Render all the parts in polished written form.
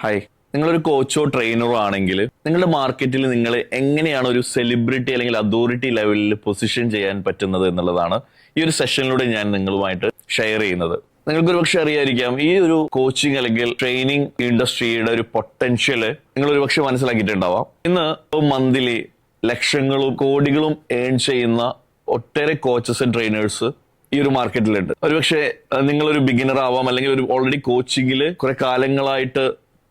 Hi, നിങ്ങളൊരു കോച്ചോ ട്രെയിനറോ ആണെങ്കിൽ നിങ്ങളുടെ മാർക്കറ്റിൽ നിങ്ങൾ എങ്ങനെയാണ് ഒരു സെലിബ്രിറ്റി അല്ലെങ്കിൽ അതോറിറ്റി ലെവലിൽ പൊസിഷൻ ചെയ്യാൻ പറ്റുന്നത് എന്നുള്ളതാണ് ഈ ഒരു സെഷനിലൂടെ ഞാൻ നിങ്ങളുമായിട്ട് ഷെയർ ചെയ്യുന്നത്. നിങ്ങൾക്ക് ഒരുപക്ഷെ അറിയായിരിക്കാം, ഈ ഒരു കോച്ചിങ് അല്ലെങ്കിൽ ട്രെയിനിങ് ഇൻഡസ്ട്രിയുടെ ഒരു പൊട്ടൻഷ്യല് നിങ്ങൾ ഒരുപക്ഷെ മനസ്സിലാക്കിയിട്ടുണ്ടാവാം. ഇന്ന് മന്ത്ലി ലക്ഷങ്ങളും കോടികളും ഏൺ ചെയ്യുന്ന ഒട്ടേറെ കോച്ചസ് ആൻഡ് ട്രെയിനേഴ്സ് ഈ ഒരു മാർക്കറ്റിലുണ്ട്. ഒരുപക്ഷെ നിങ്ങളൊരു ബിഗിനർ ആവാം, അല്ലെങ്കിൽ ഒരു ഓൾറെഡി കോച്ചിങ്ങിൽ കുറെ കാലങ്ങളായിട്ട്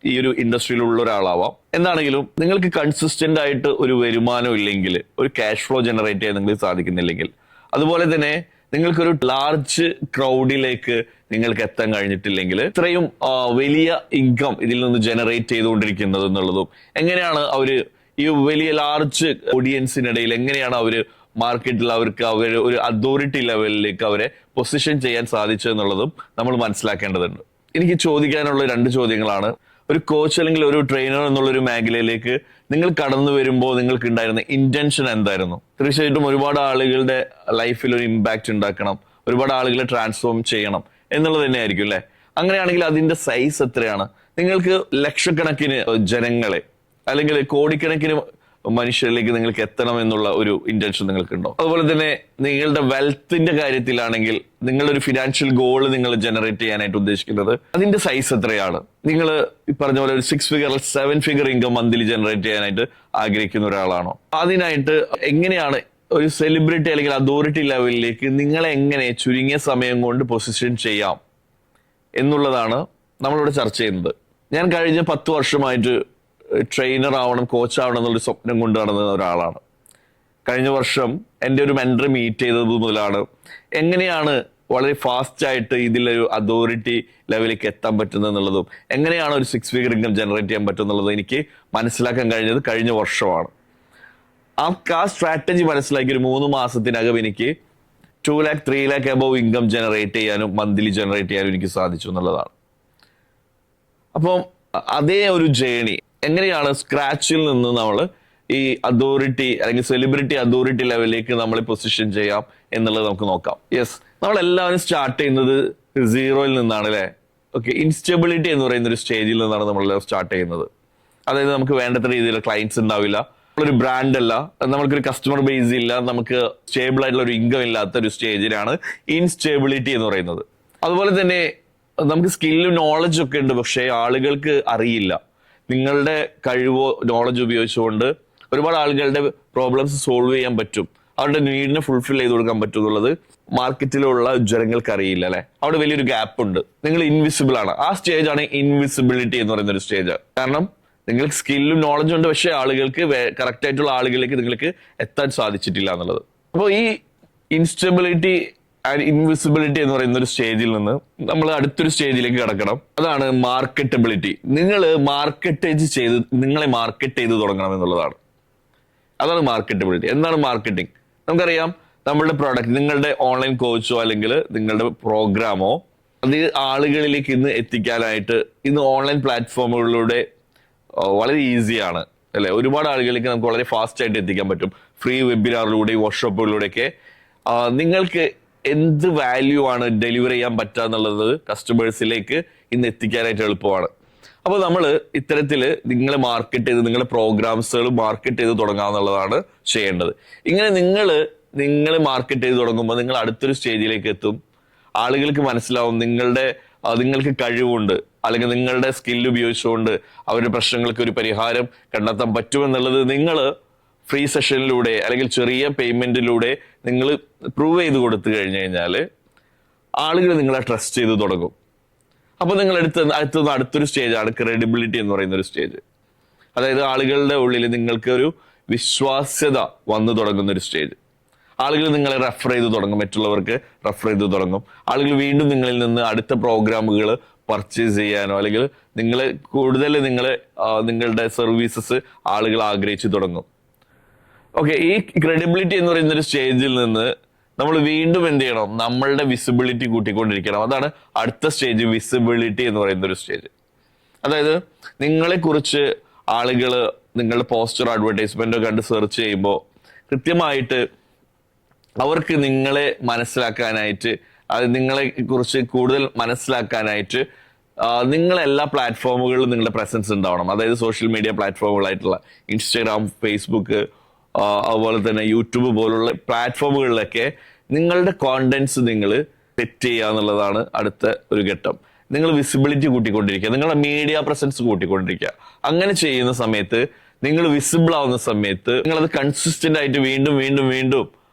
ഈ ഒരു ഇൻഡസ്ട്രിയിലുള്ള ഒരാളാവാം. എന്താണെങ്കിലും നിങ്ങൾക്ക് കൺസിസ്റ്റന്റ് ആയിട്ട് ഒരു വരുമാനം ഇല്ലെങ്കിൽ, ഒരു ക്യാഷ് ഫ്ലോ ജനറേറ്റ് ചെയ്യാൻ നിങ്ങൾക്ക് സാധിക്കുന്നില്ലെങ്കിൽ, അതുപോലെ തന്നെ നിങ്ങൾക്കൊരു ലാർജ് ക്രൗഡിലേക്ക് നിങ്ങൾക്ക് എത്താൻ കഴിഞ്ഞിട്ടില്ലെങ്കിൽ, ഇത്രയും വലിയ ഇൻകം ഇതിൽ നിന്ന് ജനറേറ്റ് ചെയ്തുകൊണ്ടിരിക്കുന്നത് എന്നുള്ളതും, എങ്ങനെയാണ് അവര് ഈ വലിയ ലാർജ് ഓഡിയൻസിനിടയിൽ എങ്ങനെയാണ് അവര് മാർക്കറ്റിൽ അവർക്ക് ഒരു അതോറിറ്റി ലെവലിലേക്ക് അവരെ പൊസിഷൻ ചെയ്യാൻ സാധിച്ചതെന്നുള്ളതും നമ്മൾ മനസ്സിലാക്കേണ്ടതുണ്ട്. എനിക്ക് ചോദിക്കാനുള്ള രണ്ട് ചോദ്യങ്ങളാണ്. ഒരു കോച്ച് അല്ലെങ്കിൽ ഒരു ട്രെയിനർ എന്നുള്ളൊരു മേഖലയിലേക്ക് നിങ്ങൾ കടന്നു വരുമ്പോൾ നിങ്ങൾക്ക് ഉണ്ടായിരുന്ന ഇന്റൻഷൻ എന്തായിരുന്നു? തീർച്ചയായിട്ടും ഒരുപാട് ആളുകളുടെ ലൈഫിൽ ഒരു ഇമ്പാക്റ്റ് ഉണ്ടാക്കണം, ഒരുപാട് ആളുകളെ ട്രാൻസ്ഫോം ചെയ്യണം എന്നുള്ളത് തന്നെയായിരിക്കും അല്ലെ? അങ്ങനെയാണെങ്കിൽ അതിന്റെ സൈസ് എത്രയാണ്? നിങ്ങൾക്ക് ലക്ഷക്കണക്കിന് ജനങ്ങളെ അല്ലെങ്കിൽ കോടിക്കണക്കിന് മനുഷ്യരിലേക്ക് നിങ്ങൾക്ക് എത്തണം എന്നുള്ള ഒരു ഇന്റൻഷൻ നിങ്ങൾക്കുണ്ടോ? അതുപോലെ തന്നെ നിങ്ങളുടെ വെൽത്തിന്റെ കാര്യത്തിലാണെങ്കിൽ, നിങ്ങളുടെ ഒരു ഫിനാൻഷ്യൽ ഗോൾ നിങ്ങൾ ജനറേറ്റ് ചെയ്യാനായിട്ട് ഉദ്ദേശിക്കുന്നത്, അതിന്റെ സൈസ് എത്രയാണ്? നിങ്ങൾ ഈ പറഞ്ഞ പോലെ ഒരു 6 figure 7 figure income monthly generate ചെയ്യാനായിട്ട് ആഗ്രഹിക്കുന്ന ഒരാളാണോ? അതിനായിട്ട് എങ്ങനെയാണ് ഒരു സെലിബ്രിറ്റി അല്ലെങ്കിൽ അതോറിറ്റി ലെവലിലേക്ക് നിങ്ങളെ എങ്ങനെ ചുരുങ്ങിയ സമയം കൊണ്ട് പൊസിഷൻ ചെയ്യാം എന്നുള്ളതാണ് നമ്മളിവിടെ ചർച്ച ചെയ്യുന്നത്. ഞാൻ കഴിഞ്ഞ 10 വർഷമായിട്ട് ട്രെയിനർ ആവണം, കോച്ച് ആവണം എന്നുള്ളൊരു സ്വപ്നം കൊണ്ട് നടന്ന ഒരാളാണ്. കഴിഞ്ഞ വർഷം എൻ്റെ ഒരു മെന്റർ മീറ്റ് ചെയ്തത് മുതലാണ് എങ്ങനെയാണ് വളരെ ഫാസ്റ്റ് ആയിട്ട് ഇതിലൊരു അതോറിറ്റി ലെവലിലേക്ക് എത്താൻ പറ്റുന്നത് എന്നുള്ളതും, എങ്ങനെയാണ് ഒരു 6 ഫിഗർ ഇൻകം ജനറേറ്റ് ചെയ്യാൻ പറ്റുന്നുള്ളതും എനിക്ക് മനസ്സിലാക്കാൻ കഴിഞ്ഞത് കഴിഞ്ഞ വർഷമാണ്. ആ സ്ട്രാറ്റജി മനസ്സിലാക്കി ഒരു 3 മാസത്തിനകം എനിക്ക് 2 lakh 3 lakh above income generate ചെയ്യാനും മന്ത്ലി ജനറേറ്റ് ചെയ്യാനും എനിക്ക് സാധിച്ചു എന്നുള്ളതാണ്. അപ്പം അതേ ഒരു ജേണി എങ്ങനെയാണ് സ്ക്രാച്ചിൽ നിന്ന് നമ്മൾ ഈ അതോറിറ്റി അല്ലെങ്കിൽ സെലിബ്രിറ്റി അതോറിറ്റി ലെവലിലേക്ക് നമ്മൾ പൊസിഷൻ ചെയ്യാം എന്നുള്ളത് നമുക്ക് നോക്കാം. യെസ്, നമ്മളെല്ലാവരും സ്റ്റാർട്ട് ചെയ്യുന്നത് 0-ൽ നിന്നാണ് അല്ലെ? ഓക്കെ, ഇൻസ്റ്റെബിലിറ്റി എന്ന് പറയുന്ന ഒരു സ്റ്റേജിൽ നിന്നാണ് നമ്മളെല്ലാം സ്റ്റാർട്ട് ചെയ്യുന്നത്. അതായത് നമുക്ക് വേണ്ടത്ര രീതിയിലുള്ള ക്ലയൻസ് ഉണ്ടാവില്ല, നമ്മളൊരു ബ്രാൻഡ് അല്ല, നമുക്കൊരു കസ്റ്റമർ ബേസ് ഇല്ല, നമുക്ക് സ്റ്റേബിൾ ആയിട്ടുള്ള ഒരു ഇൻകം ഇല്ലാത്ത ഒരു സ്റ്റേജിലാണ് ഇൻസ്റ്റെബിലിറ്റി എന്ന് പറയുന്നത്. അതുപോലെ തന്നെ നമുക്ക് സ്കില്ലും നോളജും ഒക്കെ ഉണ്ട്, പക്ഷേ ആളുകൾക്ക് അറിയില്ല. നിങ്ങളുടെ കഴിവോ നോളജ് ഉപയോഗിച്ചുകൊണ്ട് ഒരുപാട് ആളുകളുടെ പ്രോബ്ലംസ് സോൾവ് ചെയ്യാൻ പറ്റും, അവരുടെ നീഡിനെ ഫുൾഫിൽ ചെയ്ത് കൊടുക്കാൻ പറ്റും എന്നുള്ളത് മാർക്കറ്റിലുള്ള ജനങ്ങൾക്ക് അറിയില്ല അല്ലെ? അവിടെ വലിയൊരു ഗ്യാപ്പ് ഉണ്ട്. നിങ്ങൾ ഇൻവിസിബിൾ ആണ്. ആ സ്റ്റേജ് ആണ് ഇൻവിസിബിലിറ്റി എന്ന് പറയുന്ന ഒരു സ്റ്റേജ്. കാരണം നിങ്ങൾക്ക് സ്കില്ലും നോളജും ഉണ്ട്, പക്ഷേ ആളുകൾക്ക് കറക്റ്റ് ആയിട്ടുള്ള ആളുകളിലേക്ക് നിങ്ങൾക്ക് എത്താൻ സാധിച്ചിട്ടില്ല എന്നുള്ളത്. അപ്പോൾ ഈ ഇൻസ്റ്റെബിലിറ്റി ആൻഡ് ഇൻവിസിബിലിറ്റി എന്ന് പറയുന്ന ഒരു സ്റ്റേജിൽ നിന്ന് നമ്മൾ അടുത്തൊരു സ്റ്റേജിലേക്ക് കടക്കണം. അതാണ് മാർക്കറ്റബിലിറ്റി. നിങ്ങളെ മാർക്കറ്റ് ചെയ്ത് തുടങ്ങണം എന്നുള്ളതാണ്. അതാണ് മാർക്കറ്റബിലിറ്റി. എന്താണ് മാർക്കറ്റിംഗ്? നമുക്കറിയാം, നമ്മളുടെ പ്രോഡക്റ്റ്, നിങ്ങളുടെ ഓൺലൈൻ കോച്ചോ അല്ലെങ്കിൽ നിങ്ങളുടെ പ്രോഗ്രാമോ അത് ആളുകളിലേക്ക് ഇന്ന് എത്തിക്കാനായിട്ട് ഇന്ന് ഓൺലൈൻ പ്ലാറ്റ്ഫോമുകളിലൂടെ വളരെ ഈസിയാണ് അല്ലെ? ഒരുപാട് ആളുകളിലേക്ക് നമുക്ക് വളരെ ഫാസ്റ്റ് ആയിട്ട് എത്തിക്കാൻ പറ്റും. ഫ്രീ വെബിനാറിലൂടെയും വർക്ക്ഷോപ്പുകളിലൂടെയൊക്കെ നിങ്ങൾക്ക് എന്ത് വാല്യൂ ആണ് ഡെലിവർ ചെയ്യാൻ പറ്റുക എന്നുള്ളത് കസ്റ്റമേഴ്സിലേക്ക് ഇന്ന് എത്തിക്കാനായിട്ട് എളുപ്പമാണ്. അപ്പോൾ നമ്മൾ ഇത്തരത്തിൽ നിങ്ങളെ മാർക്കറ്റ് ചെയ്ത് നിങ്ങളുടെ പ്രോഗ്രാംസുകൾ മാർക്കറ്റ് ചെയ്ത് തുടങ്ങാന്നുള്ളതാണ് ചെയ്യേണ്ടത്. ഇങ്ങനെ നിങ്ങൾ മാർക്കറ്റ് ചെയ്ത് തുടങ്ങുമ്പോൾ നിങ്ങൾ അടുത്തൊരു സ്റ്റേജിലേക്ക് എത്തും. ആളുകൾക്ക് മനസ്സിലാവും നിങ്ങൾക്ക് കഴിവുണ്ട്, അല്ലെങ്കിൽ നിങ്ങളുടെ സ്കില്ല് ഉപയോഗിച്ചുകൊണ്ട് അവരുടെ പ്രശ്നങ്ങൾക്ക് ഒരു പരിഹാരം കണ്ടെത്താൻ പറ്റുമെന്നുള്ളത് നിങ്ങൾ ഫ്രീ സെഷനിലൂടെ അല്ലെങ്കിൽ ചെറിയ പേയ്മെന്റിലൂടെ നിങ്ങൾ പ്രൂവ് ചെയ്ത് കൊടുത്തു കഴിഞ്ഞു കഴിഞ്ഞാൽ ആളുകൾ നിങ്ങളെ ട്രസ്റ്റ് ചെയ്ത് തുടങ്ങും. അപ്പോൾ നിങ്ങൾ അടുത്തൊരു സ്റ്റേജാണ് ക്രെഡിബിലിറ്റി എന്ന് പറയുന്ന ഒരു സ്റ്റേജ്. അതായത് ആളുകളുടെ ഉള്ളിൽ നിങ്ങൾക്ക് ഒരു വിശ്വാസ്യത വന്നു തുടങ്ങുന്ന ഒരു സ്റ്റേജ്. ആളുകൾ നിങ്ങളെ റെഫർ ചെയ്ത് തുടങ്ങും, മറ്റുള്ളവർക്ക് റെഫർ ചെയ്ത് തുടങ്ങും. ആളുകൾ വീണ്ടും നിങ്ങളിൽ നിന്ന് അടുത്ത പ്രോഗ്രാമുകൾ പർച്ചേസ് ചെയ്യാനോ അല്ലെങ്കിൽ നിങ്ങളുടെ സർവീസസ് ആളുകൾ ആഗ്രഹിച്ചു തുടങ്ങും. ഓക്കെ, ഈ ക്രെഡിബിലിറ്റി എന്ന് പറയുന്ന ഒരു സ്റ്റേജിൽ നിന്ന് നമ്മൾ വീണ്ടും എന്ത് ചെയ്യണം? നമ്മളുടെ വിസിബിലിറ്റി കൂട്ടിക്കൊണ്ടിരിക്കണം. അതാണ് അടുത്ത സ്റ്റേജ്, വിസിബിലിറ്റി എന്ന് പറയുന്ന ഒരു സ്റ്റേജ്. അതായത് നിങ്ങളെ കുറിച്ച് ആളുകൾ നിങ്ങളുടെ പോസ്റ്റർ അഡ്വർടൈസ്മെന്റോ കണ്ട് സെർച്ച് ചെയ്യുമ്പോൾ കൃത്യമായിട്ട് അവർക്ക് നിങ്ങളെ മനസ്സിലാക്കാനായിട്ട്, അത് നിങ്ങളെ കുറിച്ച് കൂടുതൽ മനസ്സിലാക്കാനായിട്ട് നിങ്ങൾ എല്ലാ പ്ലാറ്റ്ഫോമുകളിലും നിങ്ങളുടെ പ്രസൻസ് ഉണ്ടാവണം. അതായത് സോഷ്യൽ മീഡിയ പ്ലാറ്റ്ഫോമുകളായിട്ടുള്ള ഇൻസ്റ്റാഗ്രാം, ഫേസ്ബുക്ക്, അതുപോലെ തന്നെ യൂട്യൂബ് പോലുള്ള പ്ലാറ്റ്ഫോമുകളിലൊക്കെ നിങ്ങളുടെ കോണ്ടന്റ്സ് നിങ്ങൾ സെറ്റ് ചെയ്യുക എന്നുള്ളതാണ് അടുത്ത ഒരു ഘട്ടം. നിങ്ങൾ വിസിബിലിറ്റി കൂട്ടിക്കൊണ്ടിരിക്കുക, നിങ്ങളുടെ മീഡിയ പ്രസൻസ് കൂട്ടിക്കൊണ്ടിരിക്കുക. അങ്ങനെ ചെയ്യുന്ന സമയത്ത് നിങ്ങൾ വിസിബിൾ ആവുന്ന സമയത്ത് നിങ്ങളത് കൺസിസ്റ്റന്റ് ആയിട്ട് വീണ്ടും വീണ്ടും വീണ്ടും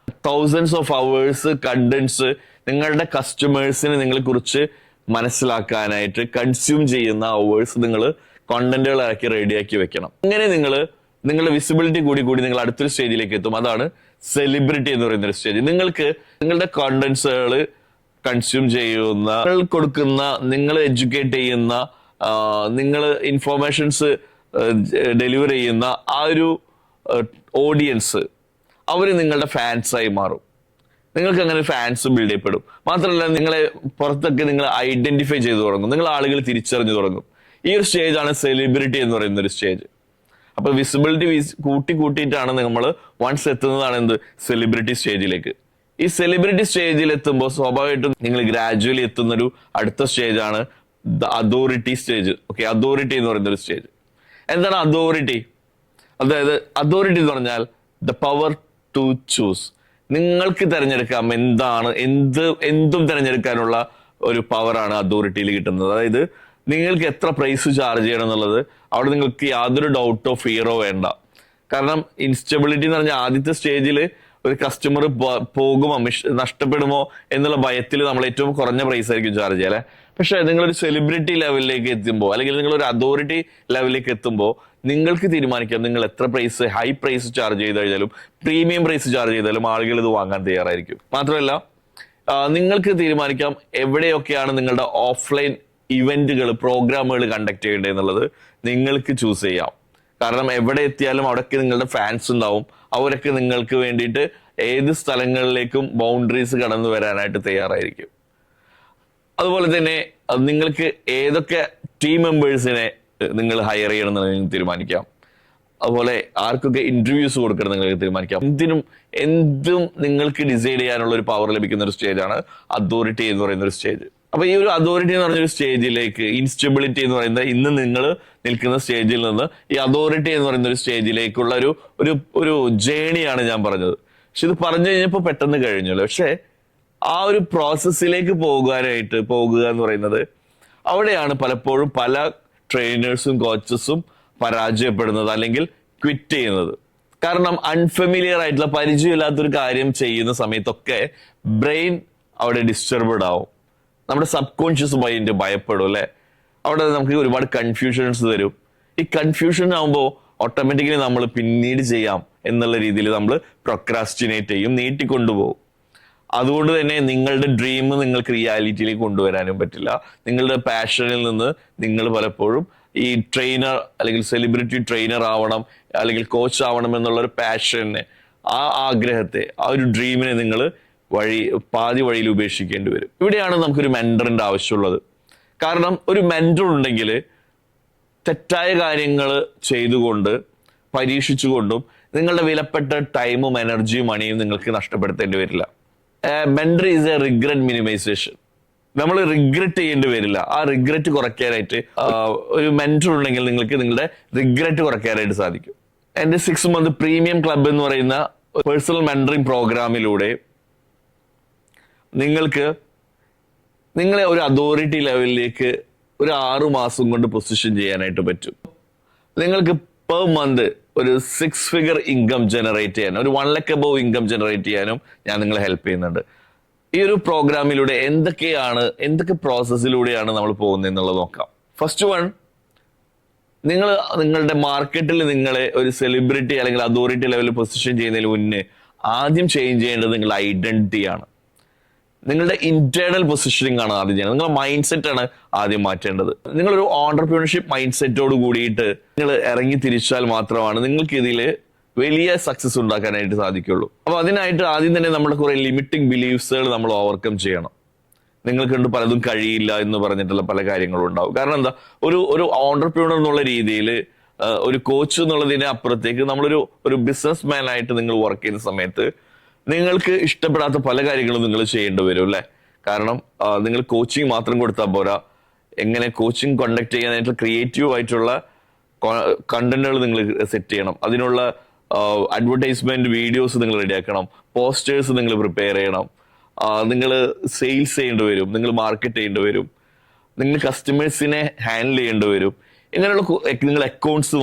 തൗസൻഡ്സ് ഓഫ് അവേഴ്സ് കണ്ടന്റ്സ് നിങ്ങളുടെ കസ്റ്റമേഴ്സിനെ നിങ്ങളെ കുറിച്ച് മനസ്സിലാക്കാനായിട്ട് കൺസ്യൂം ചെയ്യുന്ന അവേഴ്സ് നിങ്ങൾ കോണ്ടന്റുകളാക്കി റെഡിയാക്കി വെക്കണം. അങ്ങനെ നിങ്ങളുടെ വിസിബിലിറ്റി കൂടി നിങ്ങൾ അടുത്തൊരു സ്റ്റേജിലേക്ക് എത്തും. അതാണ് സെലിബ്രിറ്റി എന്ന് പറയുന്ന ഒരു സ്റ്റേജ്. നിങ്ങൾക്ക് നിങ്ങളുടെ കോണ്ടന്റ്സുകൾ കൺസ്യൂം ചെയ്യുന്ന, നിങ്ങൾ കൊടുക്കുന്ന, നിങ്ങൾ എഡ്യൂക്കേറ്റ് ചെയ്യുന്ന, നിങ്ങൾ ഇൻഫോർമേഷൻസ് ഡെലിവർ ചെയ്യുന്ന ആ ഒരു ഓഡിയൻസ് അവർ നിങ്ങളുടെ ഫാൻസായി മാറും. നിങ്ങൾക്ക് അങ്ങനെ ഫാൻസ് ബിൽഡ് ചെയ്യപ്പെടും. മാത്രമല്ല നിങ്ങളെ പുറത്തൊക്കെ നിങ്ങൾ ഐഡന്റിഫൈ ചെയ്തു തുടങ്ങും, നിങ്ങൾ ആളുകൾ തിരിച്ചറിഞ്ഞു തുടങ്ങും. ഈ ഒരു സ്റ്റേജാണ് സെലിബ്രിറ്റി എന്ന് പറയുന്ന ഒരു സ്റ്റേജ്. അപ്പൊ വിസിബിലിറ്റി കൂട്ടിയിട്ടാണ് നമ്മൾ വൺസ് എത്തുന്നതാണ് എന്ത്, സെലിബ്രിറ്റി സ്റ്റേജിലേക്ക്. ഈ സെലിബ്രിറ്റി സ്റ്റേജിൽ എത്തുമ്പോൾ സ്വാഭാവികമായിട്ടും നിങ്ങൾ ഗ്രാജുവലി എത്തുന്നൊരു അടുത്ത സ്റ്റേജാണ് the authority stage. Okay, authority എന്ന് പറയുന്ന ഒരു സ്റ്റേജ്. എന്താണ് അതോറിറ്റി? അതായത് അതോറിറ്റി എന്ന് പറഞ്ഞാൽ ദ പവർ ടു ചൂസ്. നിങ്ങൾക്ക് തിരഞ്ഞെടുക്കാം എന്തും തിരഞ്ഞെടുക്കാനുള്ള ഒരു പവറാണ് അതോറിറ്റിയിൽ കിട്ടുന്നത്. അതായത് നിങ്ങൾക്ക് എത്ര പ്രൈസ് ചാർജ് ചെയ്യണം എന്നുള്ളത് അവിടെ നിങ്ങൾക്ക് യാതൊരു ഡൗട്ടോ ഫിയറോ വേണ്ട. കാരണം ഇൻസ്റ്റബിലിറ്റി എന്ന് പറഞ്ഞാൽ ആദ്യത്തെ സ്റ്റേജിൽ ഒരു കസ്റ്റമർ പോകുമോ നഷ്ടപ്പെടുമോ എന്നുള്ള ഭയത്തിൽ നമ്മൾ ഏറ്റവും കുറഞ്ഞ പ്രൈസ് ആയിരിക്കും ചാർജ് ചെയ്യുക, അല്ലെ? പക്ഷെ നിങ്ങളൊരു സെലിബ്രിറ്റി ലെവലിലേക്ക് എത്തുമ്പോൾ അല്ലെങ്കിൽ നിങ്ങളൊരു അതോറിറ്റി ലെവലിലേക്ക് എത്തുമ്പോൾ നിങ്ങൾക്ക് തീരുമാനിക്കാം നിങ്ങൾ എത്ര പ്രൈസ്, ഹൈ പ്രൈസ് ചാർജ് ചെയ്ത് കഴിഞ്ഞാലും പ്രീമിയം പ്രൈസ് ചാർജ് ചെയ്താലും ആളുകൾ ഇത് വാങ്ങാൻ തയ്യാറായിരിക്കും. മാത്രമല്ല നിങ്ങൾക്ക് തീരുമാനിക്കാം എവിടെയൊക്കെയാണ് നിങ്ങളുടെ ഓഫ്ലൈൻ ഇവന്റുകൾ, പ്രോഗ്രാമുകൾ കണ്ടക്ട് ചെയ്യേണ്ടത് എന്നുള്ളത് നിങ്ങൾക്ക് ചൂസ് ചെയ്യാം. കാരണം എവിടെ എത്തിയാലും അവിടെയൊക്കെ നിങ്ങളുടെ ഫാൻസ് ഉണ്ടാവും. അവരൊക്കെ നിങ്ങൾക്ക് വേണ്ടിയിട്ട് ഏത് സ്ഥലങ്ങളിലേക്കും ബൗണ്ടറീസ് കടന്നു വരാനായിട്ട് തയ്യാറായിരിക്കും. അതുപോലെ തന്നെ നിങ്ങൾക്ക് ഏതൊക്കെ ടീം മെമ്പേഴ്സിനെ നിങ്ങൾ ഹയർ ചെയ്യണം എന്ന് നിങ്ങൾക്ക് തീരുമാനിക്കാം. അതുപോലെ ആർക്കൊക്കെ ഇന്റർവ്യൂസ് കൊടുക്കണം നിങ്ങൾക്ക് തീരുമാനിക്കാം. എന്തും നിങ്ങൾക്ക് ഡിസൈഡ് ചെയ്യാനുള്ള ഒരു പവർ ലഭിക്കുന്ന ഒരു സ്റ്റേജാണ് അതോറിറ്റി എന്ന് പറയുന്ന ഒരു സ്റ്റേജ്. അപ്പൊ ഈ ഒരു അതോറിറ്റി എന്ന് പറഞ്ഞൊരു സ്റ്റേജിലേക്ക്, ഇൻസ്റ്റബിലിറ്റി എന്ന് പറയുന്ന ഇന്ന് നിങ്ങൾ നിൽക്കുന്ന സ്റ്റേജിൽ നിന്ന് ഈ അതോറിറ്റി എന്ന് പറയുന്ന ഒരു സ്റ്റേജിലേക്കുള്ള ഒരു ജേണിയാണ് ഞാൻ പറഞ്ഞത്. പക്ഷെ ഇത് പറഞ്ഞു കഴിഞ്ഞപ്പോൾ പെട്ടെന്ന് കഴിഞ്ഞല്ലോ. പക്ഷെ ആ ഒരു പ്രോസസ്സിലേക്ക് പോകുക എന്ന് പറയുന്നത് അവിടെയാണ് പലപ്പോഴും പല ട്രെയിനേഴ്സും കോച്ചസും പരാജയപ്പെടുന്നത് അല്ലെങ്കിൽ ക്വിറ്റ് ചെയ്യുന്നത്. കാരണം അൺഫെമിലിയർ ആയിട്ടുള്ള, പരിചയമില്ലാത്തൊരു കാര്യം ചെയ്യുന്ന സമയത്തൊക്കെ ബ്രെയിൻ അവിടെ ഡിസ്റ്റർബ്ഡ് ആവും. നമ്മുടെ സബ് കോൺഷ്യസ് മൈൻഡ് ഭയപ്പെടും, അല്ലെ? അവിടെ നമുക്ക് ഒരുപാട് കൺഫ്യൂഷൻസ് തരും. ഈ കൺഫ്യൂഷൻ ആകുമ്പോൾ ഓട്ടോമാറ്റിക്കലി നമ്മൾ പിന്നീട് ചെയ്യാം എന്നുള്ള രീതിയിൽ നമ്മൾ പ്രൊക്രാസ്റ്റിനേറ്റ് ചെയ്യും, നീട്ടിക്കൊണ്ടുപോകും. അതുകൊണ്ട് തന്നെ നിങ്ങളുടെ ഡ്രീം നിങ്ങൾക്ക് റിയാലിറ്റിയിലേക്ക് കൊണ്ടുവരാനും പറ്റില്ല. നിങ്ങളുടെ പാഷനിൽ നിന്ന് നിങ്ങൾ പലപ്പോഴും ഈ ട്രെയിനർ അല്ലെങ്കിൽ സെലിബ്രിറ്റി ട്രെയിനർ ആവണം അല്ലെങ്കിൽ കോച്ച് ആവണം എന്നുള്ള ഒരു പാഷനെ, ആ ആഗ്രഹത്തെ, ആ ഒരു ഡ്രീമിനെ നിങ്ങൾ പാതി വഴിയിൽ ഉപേക്ഷിക്കേണ്ടി വരും. ഇവിടെയാണ് നമുക്കൊരു മെന്ററിന്റെ ആവശ്യമുള്ളത്. കാരണം ഒരു മെന്റർ ഉണ്ടെങ്കിൽ തെറ്റായ കാര്യങ്ങൾ ചെയ്തുകൊണ്ട്, പരീക്ഷിച്ചുകൊണ്ടും നിങ്ങളുടെ വിലപ്പെട്ട ടൈമും എനർജിയും മണിയും നിങ്ങൾക്ക് നഷ്ടപ്പെടുത്തേണ്ടി വരില്ല. Mentor is a regret minimization. നമ്മൾ റിഗ്രറ്റ് ചെയ്യേണ്ടി വരില്ല. ആ റിഗ്രറ്റ് കുറയ്ക്കാനായിട്ട് ഒരു മെന്റർ ഉണ്ടെങ്കിൽ നിങ്ങൾക്ക് നിങ്ങളുടെ റിഗ്രറ്റ് കുറയ്ക്കാനായിട്ട് സാധിക്കും. എൻ്റെ 6 month പ്രീമിയം ക്ലബ് എന്ന് പറയുന്ന പേഴ്സണൽ മെന്ററിംഗ് പ്രോഗ്രാമിലൂടെ നിങ്ങളെ ഒരു അതോറിറ്റി ലെവലിലേക്ക് ഒരു 6 മാസം കൊണ്ട് പൊസിഷൻ ചെയ്യാനായിട്ട് പറ്റും. നിങ്ങൾക്ക് പെർ മന്ത് ഒരു 6 figure ഇൻകം ജനറേറ്റ് ചെയ്യാനും, ഒരു 1 lakh above ഇൻകം ജനറേറ്റ് ചെയ്യാനും ഞാൻ നിങ്ങളെ ഹെൽപ്പ് ചെയ്യുന്നുണ്ട്. ഈ ഒരു പ്രോഗ്രാമിലൂടെ എന്തൊക്കെ പ്രോസസ്സിലൂടെയാണ് നമ്മൾ പോകുന്നത് എന്നുള്ളത് നോക്കാം. ഫസ്റ്റ് വൺ, നിങ്ങളുടെ മാർക്കറ്റിൽ നിങ്ങളെ ഒരു സെലിബ്രിറ്റി അല്ലെങ്കിൽ അതോറിറ്റി ലെവലിൽ പൊസിഷൻ ചെയ്യുന്നതിന് മുന്നേ ആദ്യം ചേഞ്ച് ചെയ്യേണ്ടത് നിങ്ങളുടെ ഐഡന്റിറ്റിയാണ്. നിങ്ങളുടെ ഇന്റേണൽ പൊസിഷനിങ് ആണ് ആദ്യം ചെയ്യേണ്ടത്. നിങ്ങളുടെ മൈൻഡ് സെറ്റ് ആണ് ആദ്യം മാറ്റേണ്ടത്. നിങ്ങളൊരു ഓൺടർപ്രീനർഷിപ്പ് മൈൻഡ് സെറ്റോട് കൂടിയിട്ട് നിങ്ങൾ ഇറങ്ങി തിരിച്ചാൽ മാത്രമാണ് നിങ്ങൾക്ക് ഇതിൽ വലിയ സക്സസ് ഉണ്ടാക്കാനായിട്ട് സാധിക്കുള്ളൂ. അപ്പൊ അതിനായിട്ട് ആദ്യം തന്നെ നമ്മുടെ കുറെ ലിമിറ്റിംഗ് ബിലീഫ്സുകൾ നമ്മൾ ഓവർകം ചെയ്യണം. നിങ്ങൾക്ക് കൊണ്ട് പലതും കഴിയില്ല എന്ന് പറഞ്ഞിട്ടുള്ള പല കാര്യങ്ങളും ഉണ്ടാവും. കാരണം എന്താ, ഒരു ഓൺടർപ്രീനർ എന്നുള്ള രീതിയിൽ, ഒരു കോച്ച് എന്നുള്ളതിന് അപ്പുറത്തേക്ക് നമ്മളൊരു ബിസിനസ് മാൻ ആയിട്ട് നിങ്ങൾ വർക്ക് ചെയ്യുന്ന സമയത്ത് നിങ്ങൾക്ക് ഇഷ്ടപ്പെടാത്ത പല കാര്യങ്ങളും നിങ്ങൾ ചെയ്യേണ്ടി വരും, അല്ലെ? കാരണം നിങ്ങൾ കോച്ചിങ് മാത്രം കൊടുത്താൽ പോരാ, എങ്ങനെ കോച്ചിങ് കണ്ടക്ട് ചെയ്യാനായിട്ട് ക്രിയേറ്റീവ് ആയിട്ടുള്ള കണ്ടന്റുകൾ നിങ്ങൾ സെറ്റ് ചെയ്യണം. അതിനുള്ള അഡ്വർടൈസ്മെന്റ് വീഡിയോസ് നിങ്ങൾ റെഡിയാക്കണം, പോസ്റ്റേഴ്സ് നിങ്ങൾ പ്രിപ്പയർ ചെയ്യണം, നിങ്ങൾ സെയിൽസ് ചെയ്യേണ്ടി വരും, നിങ്ങൾ മാർക്കറ്റ് ചെയ്യേണ്ടി വരും, നിങ്ങൾ കസ്റ്റമേഴ്സിനെ ഹാൻഡിൽ ചെയ്യേണ്ടി വരും, ഇങ്ങനെയുള്ള നിങ്ങൾ അക്കൗണ്ട്സ്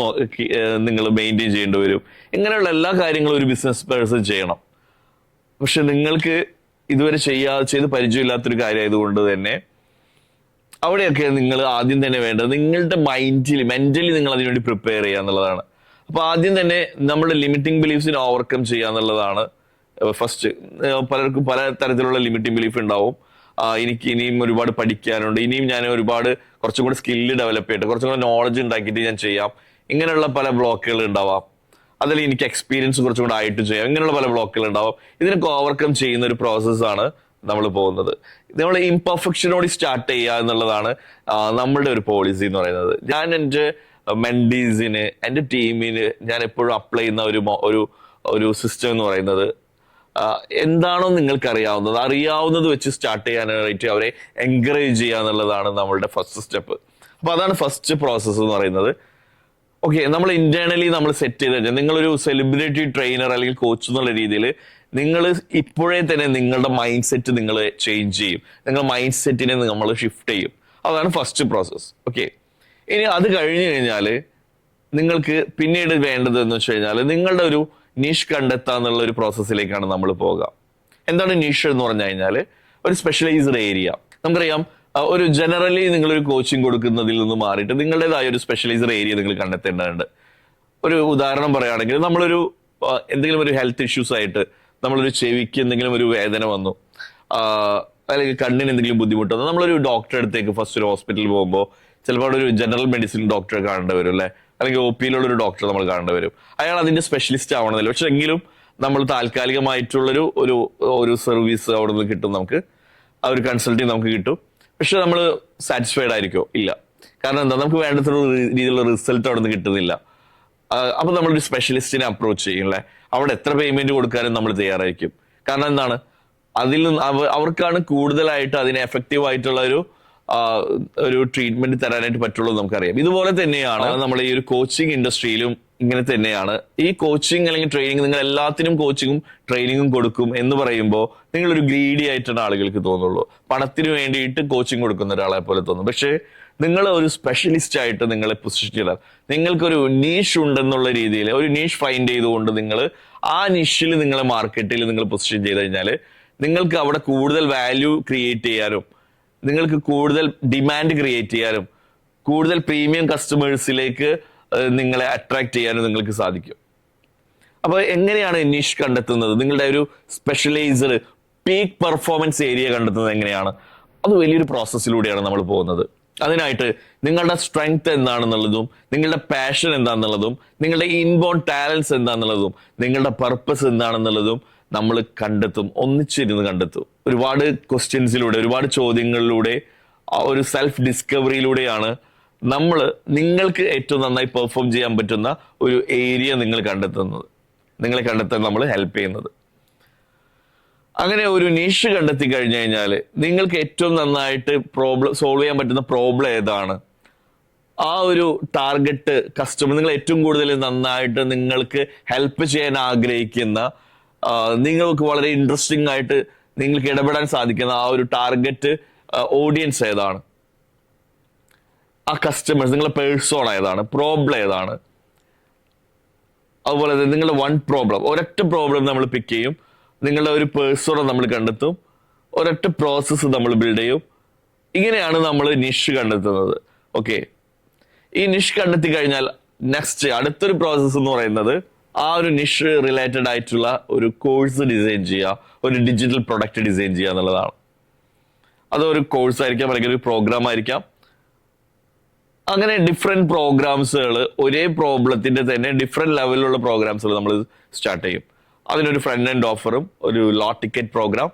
നിങ്ങൾ മെയിൻറ്റെയിൻ ചെയ്യേണ്ടി വരും. ഇങ്ങനെയുള്ള എല്ലാ കാര്യങ്ങളും ഒരു ബിസിനസ് പേഴ്സൺ ചെയ്യണം. പക്ഷെ നിങ്ങൾക്ക് ഇതുവരെ ചെയ്ത് പരിചയമില്ലാത്തൊരു കാര്യമായതുകൊണ്ട് തന്നെ അവിടെയൊക്കെ നിങ്ങൾ ആദ്യം തന്നെ വേണ്ടത് നിങ്ങളുടെ മെന്റലി നിങ്ങൾ അതിനുവേണ്ടി പ്രിപ്പയർ ചെയ്യുക എന്നുള്ളതാണ്. അപ്പൊ ആദ്യം തന്നെ നമ്മുടെ ലിമിറ്റിംഗ് ബിലീഫ്സിനെ ഓവർകം ചെയ്യുക എന്നുള്ളതാണ് ഫസ്റ്റ്. പലർക്കും പല തരത്തിലുള്ള ലിമിറ്റിംഗ് ബിലീഫ് ഉണ്ടാവും. എനിക്ക് ഇനിയും ഒരുപാട് പഠിക്കാനുണ്ട്, ഇനിയും ഞാൻ കുറച്ചും കൂടി സ്കില്ല് ഡെവലപ്പ് ചെയ്തിട്ട് കുറച്ചും കൂടി നോളജ് ഉണ്ടാക്കിയിട്ട് ഞാൻ ചെയ്യാം, ഇങ്ങനെയുള്ള പല ബ്ലോക്കുകൾ ഉണ്ടാവാം. അതിൽ എനിക്ക് എക്സ്പീരിയൻസ് കുറച്ചും കൂടെ ആയിട്ട് ചെയ്യാം, ഇങ്ങനെയുള്ള പല ബ്ലോക്കുകൾ ഉണ്ടാവും. ഇതിനൊക്കെ ഓവർകം ചെയ്യുന്ന ഒരു പ്രോസസ്സാണ് നമ്മൾ പോകുന്നത്. നമ്മൾ ഇംപെർഫെക്ഷനോട് സ്റ്റാർട്ട് ചെയ്യുക എന്നുള്ളതാണ് നമ്മളുടെ ഒരു പോളിസി എന്ന് പറയുന്നത്. ഞാൻ എൻ്റെ മെൻഡീസിന്, എൻ്റെ ടീമിന് ഞാൻ എപ്പോഴും അപ്ലൈ ചെയ്യുന്ന ഒരു സിസ്റ്റം എന്ന് പറയുന്നത്, എന്താണോ നിങ്ങൾക്ക് അറിയാവുന്നത് വെച്ച് സ്റ്റാർട്ട് ചെയ്യാനായിട്ട് അവരെ എൻകറേജ് ചെയ്യുക എന്നുള്ളതാണ് നമ്മളുടെ ഫസ്റ്റ് സ്റ്റെപ്പ്. അപ്പൊ അതാണ് ഫസ്റ്റ് പ്രോസസ്സ് എന്ന് പറയുന്നത്. ഓക്കെ, നമ്മൾ ഇന്റേണലി നമ്മൾ സെറ്റ് ചെയ്ത് കഴിഞ്ഞാൽ നിങ്ങളൊരു സെലിബ്രിറ്റി ട്രെയിനർ അല്ലെങ്കിൽ കോച്ച് എന്നുള്ള രീതിയിൽ നിങ്ങൾ ഇപ്പോഴേ തന്നെ നിങ്ങളുടെ മൈൻഡ് സെറ്റ് നിങ്ങൾ ചേഞ്ച് ചെയ്യും, നിങ്ങളുടെ മൈൻഡ് സെറ്റിനെ നമ്മൾ ഷിഫ്റ്റ് ചെയ്യും. അതാണ് ഫസ്റ്റ് പ്രോസസ്സ്. ഓക്കെ, ഇനി അത് കഴിഞ്ഞു കഴിഞ്ഞാൽ നിങ്ങൾക്ക് പിന്നീട് വേണ്ടത് എന്ന് വെച്ച് കഴിഞ്ഞാൽ നിങ്ങളുടെ ഒരു നിഷ് കണ്ടെത്തുക എന്നുള്ള ഒരു പ്രോസസ്സിലേക്കാണ് നമ്മൾ പോകുക. എന്താണ് നിഷ് എന്ന് പറഞ്ഞു കഴിഞ്ഞാൽ ഒരു സ്പെഷ്യലൈസ്ഡ് ഏരിയ. നമുക്കറിയാം, ഒരു ജനറലി നിങ്ങളൊരു കോച്ചിങ് കൊടുക്കുന്നതിൽ നിന്ന് മാറിയിട്ട് നിങ്ങളുടേതായ ഒരു സ്പെഷ്യലൈസ്ഡ് ഏരിയ നിങ്ങൾ കണ്ടെത്തേണ്ടതുണ്ട്. ഒരു ഉദാഹരണം പറയുകയാണെങ്കിൽ, എന്തെങ്കിലും ഒരു ഹെൽത്ത് ഇഷ്യൂസ് ആയിട്ട് നമ്മളൊരു ചെവിക്ക് എന്തെങ്കിലും ഒരു വേദന വന്നു, അല്ലെങ്കിൽ കണ്ണിന് എന്തെങ്കിലും ബുദ്ധിമുട്ട് വന്നു, നമ്മളൊരു ഡോക്ടറെ അടുത്തേക്ക് ഫസ്റ്റ് ഒരു ഹോസ്പിറ്റലിൽ പോകുമ്പോൾ ചിലപ്പോൾ ഒരു ജനറൽ മെഡിസിൻ ഡോക്ടറെ കാണേണ്ടി വരും, അല്ലെ, അല്ലെങ്കിൽ ഒ പിയിലുള്ള ഒരു ഡോക്ടറെ നമ്മൾ കാണേണ്ടി വരും. അയാൾ അതിന്റെ സ്പെഷ്യലിസ്റ്റ് ആവണമെന്നില്ല, പക്ഷെ എങ്കിലും നമ്മൾ താൽക്കാലികമായിട്ടുള്ളൊരു ഒരു സർവീസ് അവിടെ നിന്ന് കിട്ടും, നമുക്ക് ആ ഒരു കൺസൾട്ടിങ് നമുക്ക് കിട്ടും. പക്ഷെ നമ്മൾ സാറ്റിസ്ഫൈഡ് ആയിരിക്കോ? ഇല്ല. കാരണം എന്താ, നമുക്ക് വേണ്ടത്ര രീതിയിലുള്ള റിസൾട്ട് അവിടെ നിന്ന് കിട്ടുന്നില്ല. അപ്പൊ നമ്മളൊരു സ്പെഷ്യലിസ്റ്റിനെ അപ്രോച്ച് ചെയ്യും, അല്ലെ. അവിടെ എത്ര പേയ്മെന്റ് കൊടുക്കാനും നമ്മൾ തയ്യാറായിരിക്കും. കാരണം എന്താണ്, അതിൽ നിന്ന് അവർക്കാണ് കൂടുതലായിട്ട് അതിന് എഫക്റ്റീവ് ആയിട്ടുള്ള ഒരു ട്രീറ്റ്മെന്റ് തരാനായിട്ട് പറ്റുള്ളൂ നമുക്കറിയാം. ഇതുപോലെ തന്നെയാണ് നമ്മൾ ഈ ഒരു കോച്ചിങ് ഇൻഡസ്ട്രിയിലും ഇങ്ങനെ തന്നെയാണ്. ഈ കോച്ചിങ് അല്ലെങ്കിൽ ട്രെയിനിങ്, നിങ്ങൾ എല്ലാത്തിനും കോച്ചിങ്ങും ട്രെയിനിങ്ങും കൊടുക്കും എന്ന് പറയുമ്പോൾ നിങ്ങളൊരു ഗ്രീഡി ആയിട്ടാണ് ആളുകൾക്ക് തോന്നുള്ളൂ. പണത്തിന് വേണ്ടിയിട്ട് കോച്ചിങ് കൊടുക്കുന്ന ഒരാളെ പോലെ തോന്നും. പക്ഷേ നിങ്ങൾ ഒരു സ്പെഷ്യലിസ്റ്റ് ആയിട്ട് നിങ്ങളെ പൊസിഷൻ ചെയ്താൽ, നിങ്ങൾക്കൊരു നീഷ് ഉണ്ടെന്നുള്ള രീതിയിൽ ഒരു നീഷ് ഫൈൻഡ് ചെയ്തുകൊണ്ട് നിങ്ങൾ ആ നിഷിൽ നിങ്ങളെ മാർക്കറ്റിൽ നിങ്ങൾ പൊസിഷൻ ചെയ്ത് കഴിഞ്ഞാൽ നിങ്ങൾക്ക് അവിടെ കൂടുതൽ വാല്യൂ ക്രിയേറ്റ് ചെയ്യാനും, നിങ്ങൾക്ക് കൂടുതൽ ഡിമാൻഡ് ക്രിയേറ്റ് ചെയ്യാനും, കൂടുതൽ പ്രീമിയം കസ്റ്റമേഴ്സിലേക്ക് നിങ്ങളെ അട്രാക്ട് ചെയ്യാനും നിങ്ങൾക്ക് സാധിക്കും. അപ്പൊ എങ്ങനെയാണ് നിഷ് കണ്ടെത്തുന്നത്? നിങ്ങളുടെ ഒരു സ്പെഷ്യലൈസ്ഡ് പീക്ക് പെർഫോമൻസ് ഏരിയ കണ്ടെത്തുന്നത് എങ്ങനെയാണ്? അത് വലിയൊരു പ്രോസസ്സിലൂടെയാണ് നമ്മൾ പോകുന്നത്. അതിനായിട്ട് നിങ്ങളുടെ സ്ട്രെങ്ത് എന്താണെന്നുള്ളതും, നിങ്ങളുടെ പാഷൻ എന്താണെന്നുള്ളതും, നിങ്ങളുടെ ഇൻബോൺ ടാലൻസ് എന്താണെന്നുള്ളതും, നിങ്ങളുടെ പർപ്പസ് എന്താണെന്നുള്ളതും നമ്മൾ കണ്ടെത്തും, ഒന്നിച്ചിരുന്ന് കണ്ടെത്തും. ഒരുപാട് ക്വസ്റ്റ്യൻസിലൂടെ, ഒരുപാട് ചോദ്യങ്ങളിലൂടെ, ഒരു സെൽഫ് ഡിസ്കവറിയിലൂടെയാണ് നിങ്ങൾക്ക് ഏറ്റവും നന്നായി പെർഫോം ചെയ്യാൻ പറ്റുന്ന ഒരു ഏരിയ നിങ്ങളെ കണ്ടെത്താൻ നമ്മൾ ഹെൽപ്പ് ചെയ്യുന്നത്. അങ്ങനെ ഒരു നിഷ് കണ്ടെത്തി കഴിഞ്ഞു കഴിഞ്ഞാൽ നിങ്ങൾക്ക് ഏറ്റവും നന്നായിട്ട് സോൾവ് ചെയ്യാൻ പറ്റുന്ന പ്രോബ്ലം ഏതാണ്, ആ ഒരു ടാർഗറ്റ് കസ്റ്റമർ, നിങ്ങൾ ഏറ്റവും കൂടുതൽ നന്നായിട്ട് നിങ്ങൾക്ക് ഹെൽപ്പ് ചെയ്യാൻ ആഗ്രഹിക്കുന്ന, നിങ്ങൾക്ക് വളരെ ഇൻട്രസ്റ്റിംഗ് ആയിട്ട് നിങ്ങൾക്ക് ഇടപെടാൻ സാധിക്കുന്ന ആ ഒരു ടാർഗറ്റ് ഓഡിയൻസ് ഏതാണ്, ആ കസ്റ്റമേഴ്സ്, നിങ്ങളുടെ പേഴ്സോൺ ഏതാണ്, പ്രോബ്ലം ഏതാണ്. അതുപോലെ തന്നെ നിങ്ങളുടെ ഒരൊറ്റ പ്രോബ്ലം നമ്മൾ പിക്ക് ചെയ്യും, നിങ്ങളുടെ ഒരു പേഴ്സോണെ നമ്മൾ കണ്ടെത്തും, ഒരൊറ്റ പ്രോസസ്സ് നമ്മൾ ബിൽഡ് ചെയ്യും. ഇങ്ങനെയാണ് നമ്മൾ നിഷ് കണ്ടെത്തുന്നത്. ഓക്കെ, ഈ നിഷ് കണ്ടെത്തി കഴിഞ്ഞാൽ നെക്സ്റ്റ് അടുത്തൊരു പ്രോസസ്സ് എന്ന് പറയുന്നത് ആ ഒരു നിഷ് റിലേറ്റഡ് ആയിട്ടുള്ള ഒരു കോഴ്സ് ഡിസൈൻ ചെയ്യുക, ഒരു ഡിജിറ്റൽ പ്രൊഡക്റ്റ് ഡിസൈൻ ചെയ്യുക എന്നുള്ളതാണ്. അതൊരു കോഴ്സ് ആയിരിക്കാം, അല്ലെങ്കിൽ ഒരു പ്രോഗ്രാം ആയിരിക്കാം. അങ്ങനെ ഡിഫറെന്റ് പ്രോഗ്രാംസുകൾ, ഒരേ പ്രോബ്ലത്തിന്റെ തന്നെ ഡിഫറെന്റ് ലെവലിലുള്ള പ്രോഗ്രാംസുകൾ നമ്മൾ സ്റ്റാർട്ട് ചെയ്യും. അതിനൊരു ഫ്രണ്ട് എൻഡ് ഓഫറും, ഒരു low ticket program,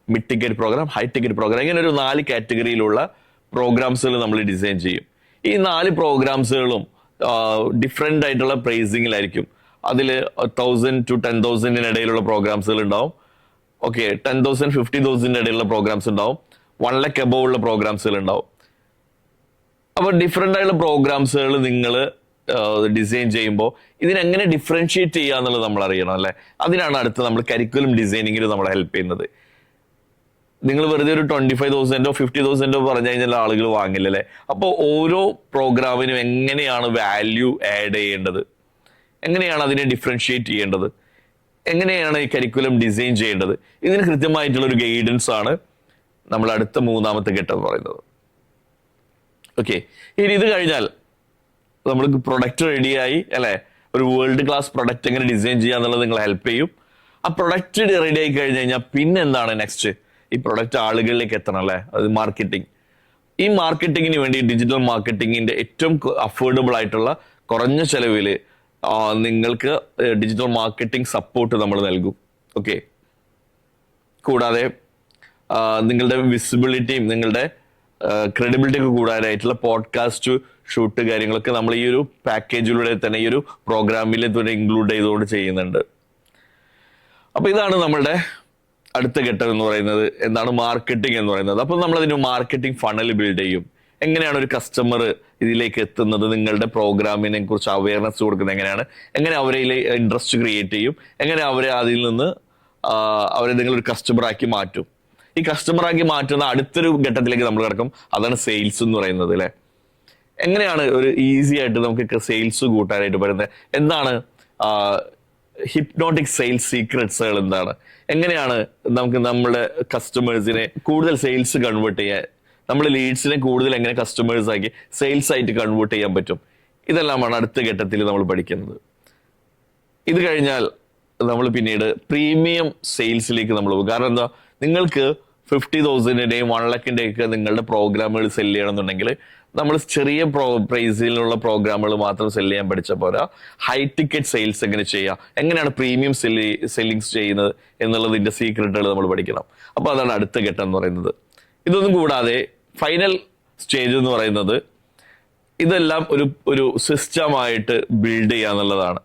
mid ticket program, high ticket program, ഇങ്ങനെ ഒരു 4 കാറ്റഗറിയിലുള്ള പ്രോഗ്രാംസുകൾ നമ്മൾ ഡിസൈൻ ചെയ്യും. ഈ 4 പ്രോഗ്രാംസുകളും ഡിഫറെന്റ് ആയിട്ടുള്ള പ്രൈസിങ്ങിലായിരിക്കും. അതിൽ 1000 to 10,000 ഇടയിലുള്ള പ്രോഗ്രാംസുകൾ ഉണ്ടാവും. ഓക്കെ, 10,000 50,000 ഇടയിലുള്ള പ്രോഗ്രാംസ് ഉണ്ടാവും. 1 lakh above ഉള്ള പ്രോഗ്രാംസുകൾ ഉണ്ടാവും. അപ്പോൾ ഡിഫറെൻ്റ് ആയിട്ടുള്ള പ്രോഗ്രാംസുകൾ നിങ്ങൾ ഡിസൈൻ ചെയ്യുമ്പോൾ ഇതിനെങ്ങനെ ഡിഫറൻഷിയേറ്റ് ചെയ്യുക എന്നുള്ളത് നമ്മൾ അറിയണം അല്ലേ. അതിനാണ് അടുത്ത് നമ്മൾ കരിക്കുലം ഡിസൈനിങ്ങിൽ നമ്മളെ ഹെൽപ്പ് ചെയ്യുന്നത്. നിങ്ങൾ വെറുതെ ഒരു 25,000 50,000 പറഞ്ഞു കഴിഞ്ഞാൽ ആളുകൾ വാങ്ങില്ലല്ലേ. അപ്പോൾ ഓരോ പ്രോഗ്രാമിനും എങ്ങനെയാണ് വാല്യൂ ആഡ് ചെയ്യേണ്ടത്, എങ്ങനെയാണ് അതിനെ ഡിഫറൻഷിയേറ്റ് ചെയ്യേണ്ടത്, എങ്ങനെയാണ് ഈ കരിക്കുലം ഡിസൈൻ ചെയ്യേണ്ടത്, ഇതിന് കൃത്യമായിട്ടുള്ള ഒരു ഗൈഡൻസ് ആണ് നമ്മൾ അടുത്ത 3ാമത്തെ ഘട്ടം എന്ന് പറയുന്നത്. ഓക്കെ, ഇനി ഇത് കഴിഞ്ഞാൽ നമ്മൾ പ്രൊഡക്റ്റ് റെഡിയായി അല്ലേ. ഒരു വേൾഡ് ക്ലാസ് പ്രൊഡക്റ്റ് എങ്ങനെ ഡിസൈൻ ചെയ്യുക എന്നുള്ളത് നിങ്ങളെ ഹെൽപ്പ് ചെയ്യും. ആ പ്രൊഡക്റ്റ് റെഡി ആയി കഴിഞ്ഞ് കഴിഞ്ഞാൽ പിന്നെ എന്താണ് നെക്സ്റ്റ്? ഈ പ്രൊഡക്റ്റ് ആളുകളിലേക്ക് എത്തണം അല്ലേ. അത് മാർക്കറ്റിംഗ്. ഈ മാർക്കറ്റിങ്ങിന് വേണ്ടി ഡിജിറ്റൽ മാർക്കറ്റിങ്ങിന്റെ ഏറ്റവും അഫോർഡബിൾ ആയിട്ടുള്ള കുറഞ്ഞ ചെലവിൽ നിങ്ങൾക്ക് ഡിജിറ്റൽ മാർക്കറ്റിംഗ് സപ്പോർട്ട് നമ്മൾ നൽകും. ഓക്കെ, കൂടാതെ നിങ്ങളുടെ വിസിബിലിറ്റിയും നിങ്ങളുടെ ക്രെഡിബിലിറ്റി ഒക്കെ കൂടാനായിട്ടുള്ള പോഡ്കാസ്റ്റ് ഷൂട്ട് കാര്യങ്ങളൊക്കെ നമ്മൾ ഈ ഒരു പാക്കേജിലൂടെ തന്നെ ഈ ഒരു പ്രോഗ്രാമിൽ തന്നെ ഇൻക്ലൂഡ് ചെയ്തുകൊണ്ട് ചെയ്യുന്നുണ്ട്. അപ്പൊ ഇതാണ് നമ്മളുടെ അടുത്ത ഘട്ടം എന്ന് പറയുന്നത്. എന്താണ് മാർക്കറ്റിംഗ് എന്ന് പറയുന്നത്? അപ്പൊ നമ്മൾ അതിന് മാർക്കറ്റിംഗ് ഫണൽ ബിൽഡ് ചെയ്യും. എങ്ങനെയാണ് ഒരു കസ്റ്റമർ ഇതിലേക്ക് എത്തുന്നത്, നിങ്ങളുടെ പ്രോഗ്രാമിനെ കുറിച്ച് അവയർനെസ് കൊടുക്കുന്നത് എങ്ങനെയാണ്, എങ്ങനെ അവരെ ഇൻട്രസ്റ്റ് ക്രിയേറ്റ് ചെയ്യും, എങ്ങനെ അവരെ അതിൽ നിന്ന് അവരെ നിങ്ങളൊരു കസ്റ്റമറാക്കി മാറ്റും. ഈ കസ്റ്റമറാക്കി മാറ്റുന്ന അടുത്തൊരു ഘട്ടത്തിലേക്ക് നമ്മൾ കിടക്കും. അതാണ് സെയിൽസ് എന്ന് പറയുന്നത് അല്ലെ. എങ്ങനെയാണ് ഒരു ഈസി ആയിട്ട് നമുക്ക് സെയിൽസ് കൂട്ടാനായിട്ട് പറ്റുന്നത്? എന്താണ് ഹിപ്നോട്ടിക് സെയിൽസ് സീക്രട്സുകൾ എന്താണ്? എങ്ങനെയാണ് നമുക്ക് നമ്മുടെ കസ്റ്റമേഴ്സിനെ കൂടുതൽ സെയിൽസ് കൺവേർട്ട് ചെയ്യാൻ, നമ്മുടെ ലീഡ്സിനെ കൂടുതൽ എങ്ങനെ കസ്റ്റമേഴ്സ് ആക്കി സെയിൽസ് ആയിട്ട് കൺവേർട്ട് ചെയ്യാൻ പറ്റും? ഇതെല്ലാമാണ് അടുത്ത ഘട്ടത്തിൽ നമ്മൾ പഠിക്കുന്നത്. ഇത് കഴിഞ്ഞാൽ നമ്മൾ പിന്നീട് പ്രീമിയം സെയിൽസിലേക്ക് നമ്മൾ പോകും. കാരണം എന്താ, നിങ്ങൾക്ക് 50,000-ന്റെയും 1 ലക്കിന്റെയൊക്കെ നിങ്ങളുടെ പ്രോഗ്രാമുകൾ സെല് ചെയ്യണമെന്നുണ്ടെങ്കിൽ നമ്മൾ ചെറിയ പ്രൈസിലുള്ള പ്രോഗ്രാമുകൾ മാത്രം സെല് ചെയ്യാൻ പഠിച്ച പോരാ. ഹൈ ടിക്കറ്റ് സെയിൽസ് എങ്ങനെ ചെയ്യാം, എങ്ങനെയാണ് പ്രീമിയം സെല്ലിങ്സ് ചെയ്യുന്നത് എന്നുള്ളതിന്റെ സീക്രട്ടുകൾ നമ്മൾ പഠിക്കണം. അപ്പൊ അതാണ് അടുത്ത ഘട്ടം എന്ന് പറയുന്നത്. ഇതൊന്നും കൂടാതെ ഫൈനൽ സ്റ്റേജ് എന്ന് പറയുന്നത് ഇതെല്ലാം ഒരു സിസ്റ്റമായിട്ട് ബിൽഡ് ചെയ്യുക എന്നുള്ളതാണ്.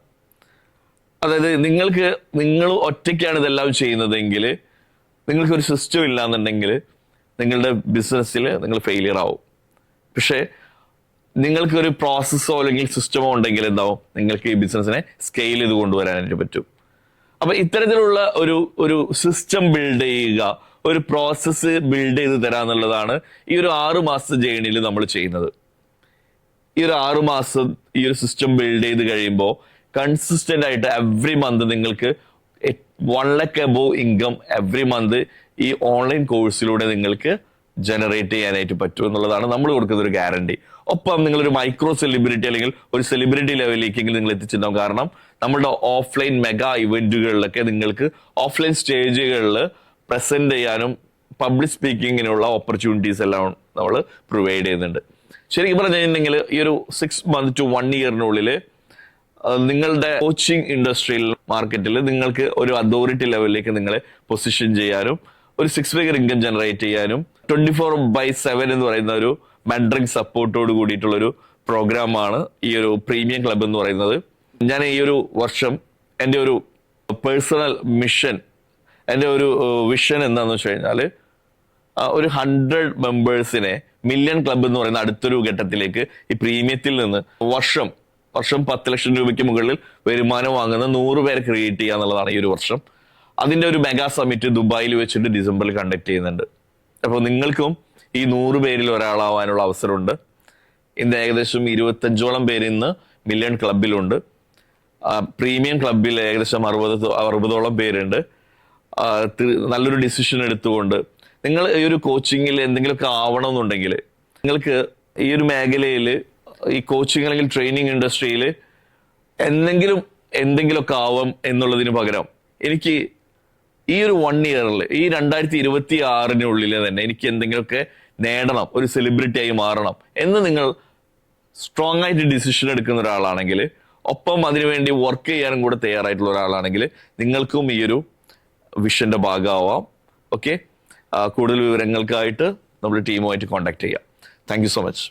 അതായത് നിങ്ങൾ ഒറ്റയ്ക്കാണ് ഇതെല്ലാം ചെയ്യുന്നതെങ്കിൽ, നിങ്ങൾക്ക് ഒരു സിസ്റ്റം ഇല്ല എന്നുണ്ടെങ്കിൽ നിങ്ങളുടെ ബിസിനസ്സിൽ നിങ്ങൾ ഫെയിലിയർ ആവും. പക്ഷേ നിങ്ങൾക്ക് ഒരു പ്രോസസ്സോ അല്ലെങ്കിൽ സിസ്റ്റമോ ഉണ്ടെങ്കിൽ എന്താവും, നിങ്ങൾക്ക് ഈ ബിസിനസ്സിനെ സ്കെയിൽ ചെയ്ത് കൊണ്ടുവരാനായിട്ട് പറ്റും. അപ്പൊ ഇത്തരത്തിലുള്ള ഒരു സിസ്റ്റം ബിൽഡ് ചെയ്യുക, ഒരു പ്രോസസ്സ് ബിൽഡ് ചെയ്ത് തരാന്നുള്ളതാണ് ഈ ഒരു 6 മാസത്തെ ജേണിയിൽ നമ്മൾ ചെയ്യുന്നത്. ഈ ഒരു 6 മാസം ഈ ഒരു സിസ്റ്റം ബിൽഡ് ചെയ്ത് കഴിയുമ്പോൾ കൺസിസ്റ്റന്റ് ആയിട്ട് എവറി മന്ത് നിങ്ങൾക്ക് 1 lakh above income every month ഈ ഓൺലൈൻ കോഴ്സിലൂടെ നിങ്ങൾക്ക് ജനറേറ്റ് ചെയ്യാനായിട്ട് പറ്റും എന്നുള്ളതാണ് നമ്മൾ കൊടുക്കുന്ന ഒരു ഗ്യാരണ്ടി. ഒപ്പം നിങ്ങളൊരു മൈക്രോ സെലിബ്രിറ്റി അല്ലെങ്കിൽ ഒരു സെലിബ്രിറ്റി ലെവലിലേക്കെങ്കിലും നിങ്ങൾ എത്തിച്ചിട്ടുണ്ടാവും. കാരണം നമ്മുടെ ഓഫ്ലൈൻ മെഗാ ഇവന്റുകളിലൊക്കെ നിങ്ങൾക്ക് ഓഫ്ലൈൻ സ്റ്റേജുകളിൽ പ്രസന്റ് ചെയ്യാനും പബ്ലിക് സ്പീക്കിങ്ങിനുള്ള ഓപ്പർച്യൂണിറ്റീസ് എല്ലാം നമ്മൾ പ്രൊവൈഡ് ചെയ്യുന്നുണ്ട്. ശരിക്കും പറഞ്ഞു കഴിഞ്ഞിട്ടുണ്ടെങ്കിൽ ഈ ഒരു 6 months to 1 year നിങ്ങളുടെ കോച്ചിങ് ഇൻഡസ്ട്രിയിൽ മാർക്കറ്റിൽ നിങ്ങൾക്ക് ഒരു അതോറിറ്റി ലെവലിലേക്ക് നിങ്ങളെ പൊസിഷൻ ചെയ്യാനും ഒരു 6 figure ഇൻകം ജനറേറ്റ് ചെയ്യാനും 24/7 എന്ന് പറയുന്ന ഒരു മെന്ററിംഗ് സപ്പോർട്ടോട് കൂടിയിട്ടുള്ള ഒരു പ്രോഗ്രാമാണ് ഈ ഒരു പ്രീമിയം ക്ലബ് എന്ന് പറയുന്നത്. ഞാൻ ഈ ഒരു വർഷം എൻ്റെ ഒരു പേഴ്സണൽ മിഷൻ, എൻ്റെ ഒരു വിഷൻ എന്താണെന്ന് വെച്ച് കഴിഞ്ഞാൽ ഒരു 100 മെമ്പേഴ്സിനെ മില്യൺ ക്ലബ് എന്ന് പറയുന്ന അടുത്തൊരു ഘട്ടത്തിലേക്ക് ഈ പ്രീമിയത്തിൽ നിന്ന് വർഷം 10 ലക്ഷം രൂപയ്ക്ക് മുകളിൽ വരുമാനം വാങ്ങുന്ന 100 പേരെ ക്രിയേറ്റ് ചെയ്യുക എന്നുള്ളതാണ് ഈ ഒരു വർഷം. അതിന്റെ ഒരു മെഗാ സമ്മിറ്റ് ദുബായിൽ വെച്ചിട്ട് ഡിസംബറിൽ കണ്ടക്ട് ചെയ്യുന്നുണ്ട്. അപ്പോൾ നിങ്ങൾക്കും ഈ 100 പേരിൽ ഒരാളാവാനുള്ള അവസരമുണ്ട്. ഇന്ന് ഏകദേശം 25ഓളം പേര് ഇന്ന് മില്യൺ ക്ലബിലുണ്ട്. പ്രീമിയം ക്ലബിൽ ഏകദേശം 60ഓളം പേരുണ്ട്. നല്ലൊരു ഡിസിഷൻ എടുത്തുകൊണ്ട് നിങ്ങൾ ഈ ഒരു കോച്ചിങ്ങിൽ എന്തെങ്കിലുമൊക്കെ ആവണമെന്നുണ്ടെങ്കിൽ നിങ്ങൾക്ക് ഈ ഒരു മേഖലയിൽ ഈ കോച്ചിങ് അല്ലെങ്കിൽ ട്രെയിനിങ് ഇൻഡസ്ട്രിയിൽ എന്തെങ്കിലുമൊക്കെ ആവാം എന്നുള്ളതിന് പകരം എനിക്ക് ഈ ഒരു 1 year ഈ 2026 തന്നെ എനിക്ക് എന്തെങ്കിലുമൊക്കെ നേടണം, ഒരു സെലിബ്രിറ്റി ആയി മാറണം എന്ന് നിങ്ങൾ സ്ട്രോങ് ആയിട്ട് ഡിസിഷൻ എടുക്കുന്ന ഒരാളാണെങ്കിൽ, ഒപ്പം അതിനുവേണ്ടി വർക്ക് ചെയ്യാനും കൂടെ തയ്യാറായിട്ടുള്ള ഒരാളാണെങ്കിൽ നിങ്ങൾക്കും ഈ ഒരു വിഷന്റെ ഭാഗമാവാം. ഓക്കെ, കൂടുതൽ വിവരങ്ങൾക്കായിട്ട് നമ്മുടെ ടീമുമായിട്ട് കോൺടാക്ട് ചെയ്യാം. Thank you so much.